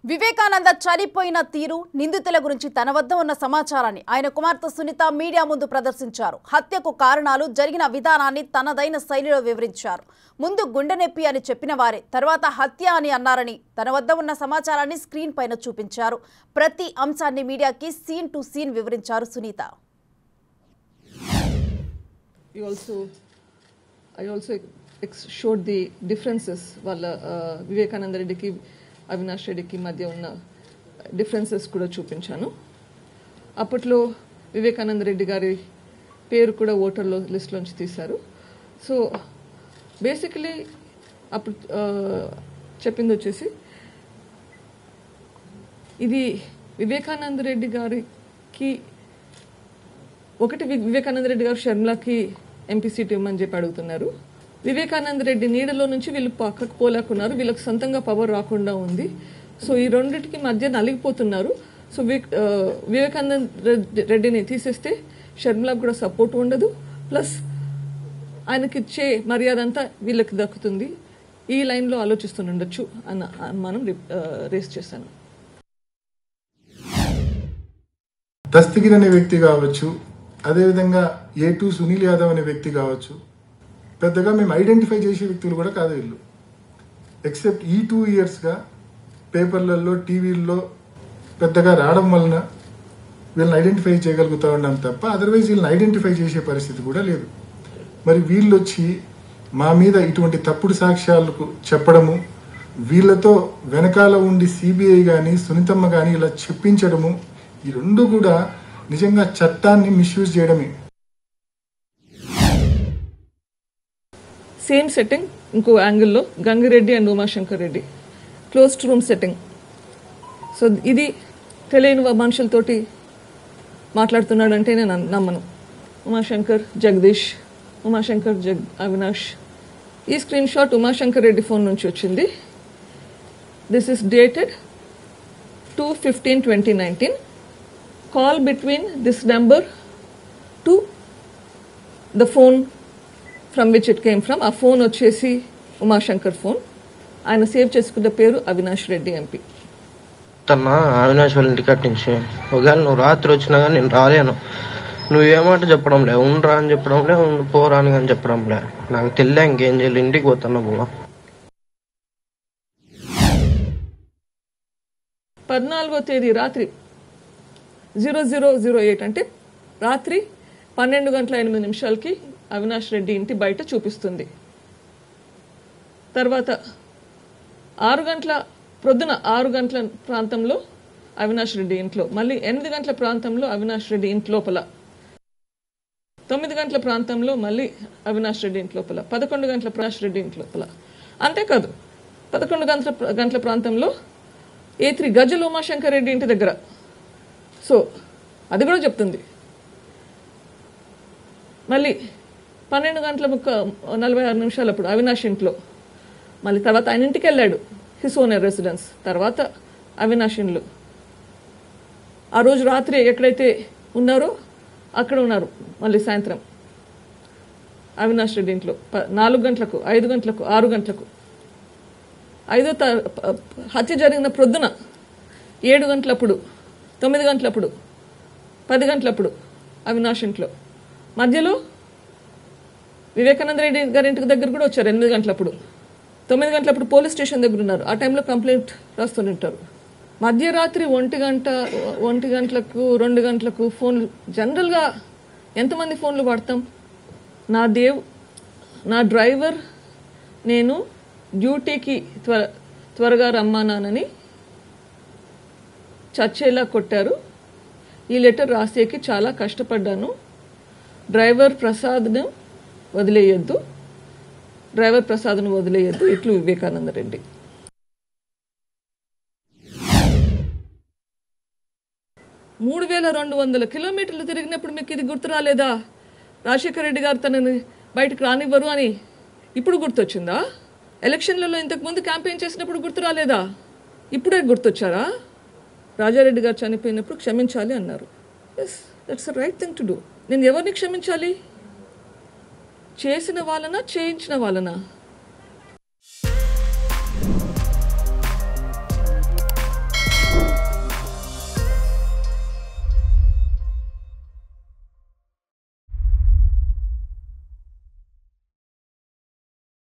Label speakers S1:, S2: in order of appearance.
S1: వివేకానంద చనిపోయిన తీరు నిందితుల గురించి తన వద్ద ఉన్న సమాచారాన్ని ఆయన కుమార్తె సునీత మీడియా ముందు ప్రదర్శించారు. హత్యకు కారణాలు జరిగిన విధానాన్ని తనదైన శైలిలో వివరించారు. ముందు గుండె నొప్పి అని చెప్పిన వారే తర్వాత హత్య అని అన్నారని తన వద్ద ఉన్న సమాచారాన్ని స్క్రీన్ పైన చూపించారు. ప్రతి అంశాన్ని మీడియాకి సీన్ టు సీన్ వివరించారు Sunitha.
S2: I also showed the differences వాళ్ళ వివేకానంద రెడ్డికి అవినాష్ రెడ్డికి మధ్య ఉన్న డిఫరెన్సెస్ కూడా చూపించాను. అప్పట్లో వివేకానంద రెడ్డి గారి పేరు కూడా ఓటర్లో లిస్ట్లోంచి తీశారు. సో బేసికలీ అప్పుడు చెప్పింది వచ్చేసి ఇది వివేకానంద రెడ్డి గారికి ఒకటి వివేకానంద రెడ్డి గారు షర్మిలాకి ఎంపీ సీట్ ఇవ్వమని చెప్పి అడుగుతున్నారు. వివేకానంద రెడ్డి నీడలో నుంచి వీళ్ళు పక్కకు పోలేకున్నారు, వీళ్ళకి సొంతంగా పవర్ రాకుండా ఉంది. సో ఈ రెండింటికి మధ్య నలిగిపోతున్నారు. సో వివేకానంద రెడ్డిని తీసేస్తే షర్మిలాకు కూడా సపోర్ట్ ఉండదు, ప్లస్ ఆయనకి ఇచ్చే మర్యాద అంతా వీళ్ళకి దక్కుతుంది. ఈ లైన్లో ఆలోచిస్తుండొచ్చు అన్న అనుమానం రేస్ చేశాను.
S3: దస్తగిరి అనే వ్యక్తి కావచ్చు, అదేవిధంగా A2 సునీల్ యాదవ్ అనే వ్యక్తి కావచ్చు, పెద్దగా మేము ఐడెంటిఫై చేసే వ్యక్తులు కూడా కాదు వీళ్ళు. ఎక్సెప్ట్ ఈ 2 ఇయర్స్గా పేపర్లలో టీవీల్లో పెద్దగా రావడం వలన వీళ్ళని ఐడెంటిఫై చేయగలుగుతూ ఉన్నాం తప్ప అదర్వైజ్ వీళ్ళని ఐడెంటిఫై చేసే పరిస్థితి కూడా లేదు. మరి వీళ్ళు వచ్చి మా మీద ఇటువంటి తప్పుడు సాక్ష్యాలకు చెప్పడము, వీళ్ళతో వెనకాల ఉండి సిబిఐ కానీ సునీతమ్మ కానీ ఇలా చెప్పించడము, ఈ రెండు కూడా నిజంగా చట్టాన్ని మిస్యూజ్ చేయడమే.
S2: సేమ్ సెట్టింగ్ ఇంకో యాంగిల్లో Gangireddy and Umashankar Reddy closed room setting. So ఇది తెలియని మనుషులతోటి మాట్లాడుతున్నాడంటే నేను నమ్మను. ఉమాశంకర్ జగదీష్, ఉమాశంకర్ అవినాష్. ఈ screen shot Umashankar Reddy phone నుంచి వచ్చింది. This is dated 2/15/2019. Call between this number to the phone from which it came from. ఆ ఫోన్ వచ్చేసి ఉమాశంకర్ ఫోన్. ఆయన సేవ్ చేసుకున్న పేరు అవినాష్ రెడ్డి ఎంపీ.
S4: తన అవినాష్ వాళ్ళ ఇంటికి నుంచి ఒకవేళ నువ్వు రాత్రి వచ్చినా కానీ నేను రాలేను, నువ్వేమాట చెప్పడంలే, ఉండరా అని చెప్పడంలే, పోరా అని కానీ చెప్పడంలే, నాకు తెలియదు ఇంకేం చేయాలి, ఇంటికి పోతున్నా పోవా.
S2: 14వ తేదీ రాత్రి 0008 అంటే రాత్రి 12:08 అవినాష్ రెడ్డి ఇంటి బయట చూపిస్తుంది. తర్వాత 6 గంటల ప్రొద్దున 6 గంటల ప్రాంతంలో అవినాష్ రెడ్డి ఇంట్లో, మళ్ళీ 8 గంటల ప్రాంతంలో అవినాష్ రెడ్డి ఇంటి లోపల, 9 గంటల ప్రాంతంలో మళ్ళీ అవినాష్ రెడ్డి ఇంటి లోపల, 11 గంటల అవినాష్ రెడ్డి ఇంటి లోపల. అంతేకాదు 11 గంటల ప్రాంతంలో A3 గజ్జల ఉమాశంకర్ రెడ్డి ఇంటి దగ్గర. సో అది కూడా చెప్తుంది. మళ్ళీ 12:46 అప్పుడు అవినాష్ ఇంట్లో, మళ్ళీ తర్వాత ఆయన ఇంటికి వెళ్ళాడు, హిస్ ఓనర్ రెసిడెన్స్, తర్వాత అవినాష్ ఇంట్లో. ఆ రోజు రాత్రి ఎక్కడైతే ఉన్నారో అక్కడ ఉన్నారు. మళ్ళీ సాయంత్రం అవినాష్ రెడ్డి ఇంట్లో 4 గంటలకు, 5 గంటలకు, 6 గంటలకు. హత్య జరిగిన ప్రొద్దున 7 గంటలప్పుడు, 9 గంటలప్పుడు, 10 గంటలప్పుడు అవినాష్ ఇంట్లో. మధ్యలో వివేకానంద రెడ్డి గారి ఇంటి దగ్గర కూడా వచ్చారు 8 గంటలప్పుడు. 9 గంటలప్పుడు పోలీస్ స్టేషన్ దగ్గర ఉన్నారు. ఆ టైంలో కంప్లైంట్ రాస్తుంటారు. మధ్యరాత్రి 1 గంటలకు, 2 గంటలకు ఫోన్లు. జనరల్గా ఎంతమంది ఫోన్లు వాడతాం? నా డ్రైవర్ నేను డ్యూటీకి త్వరగా రమ్మానానని చచ్చేలా కొట్టారు. ఈ లెటర్ రాసేకి చాలా కష్టపడ్డాను. డ్రైవర్ ప్రసాద్ను వదిలేయొద్దు, ఇట్లు వివేకానంద రెడ్డి. మూడు 3200 కిలోమీటర్లు తిరిగినప్పుడు మీకు ఇది గుర్తు రాలేదా? రాజశేఖర రెడ్డి గారు తనని బయటకు రానివ్వరు అని ఇప్పుడు గుర్తొచ్చిందా? ఎలక్షన్లలో ఇంతకుముందు క్యాంపెయిన్ చేసినప్పుడు గుర్తు రాలేదా? ఇప్పుడే గుర్తొచ్చారా? రాజారెడ్డి గారు చనిపోయినప్పుడు క్షమించాలి అన్నారు. Yes, that's the right thing to do. నేను ఎవరిని క్షమించాలి? చేసిన వాళ్ళనా, చేయించిన వాళ్ళనా?